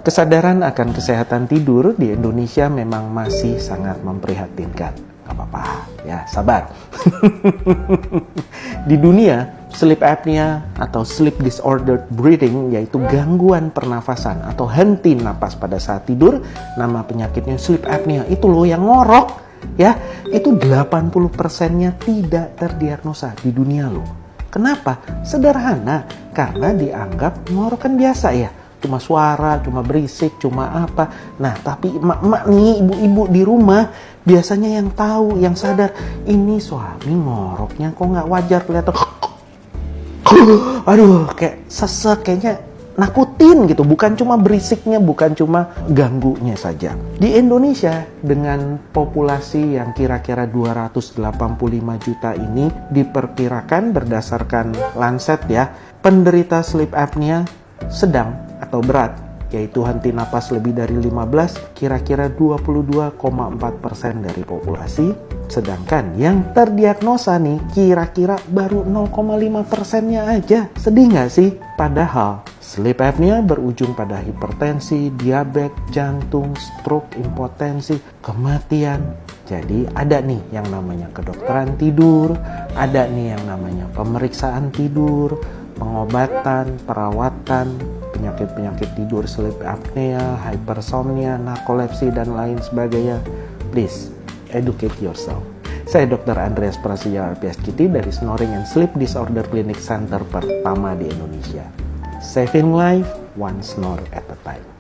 Kesadaran akan kesehatan tidur di Indonesia memang masih sangat memprihatinkan. Gak apa-apa, ya sabar. Di dunia, sleep apnea atau sleep disordered breathing, yaitu gangguan pernafasan atau henti napas pada saat tidur, nama penyakitnya sleep apnea. Itu loh yang ngorok, ya. Itu 80%-nya tidak terdiagnosa di dunia loh. Kenapa? Sederhana, karena dianggap ngorok kan biasa ya. Cuma suara, cuma berisik, cuma apa. Nah, tapi emak-emak nih, ibu-ibu di rumah, biasanya yang tahu, yang sadar, ini suami ngoroknya kok nggak wajar kelihatan. Aduh, kayak sesek, kayaknya nakutin gitu. Bukan cuma berisiknya, bukan cuma ganggunya saja. Di Indonesia, dengan populasi yang kira-kira 285 juta ini, diperkirakan berdasarkan Lancet ya, penderita sleep apnea sedang atau berat, yaitu henti napas lebih dari 15, kira-kira 22,4% dari populasi. Sedangkan yang terdiagnosa nih kira-kira baru 0,5%-nya aja. Sedih nggak sih? Padahal sleep apnea berujung pada hipertensi, diabetes, jantung, stroke, impotensi, kematian. Jadi ada nih yang namanya kedokteran tidur, ada nih yang namanya pemeriksaan tidur, pengobatan, perawatan, penyakit-penyakit tidur, sleep apnea, hypersomnia, narkolepsi, dan lain sebagainya. Please, educate yourself. Saya Dr. Andreas Prasetya, RPSCT dari Snoring and Sleep Disorder Clinic Center pertama di Indonesia. Saving life, one snore at a time.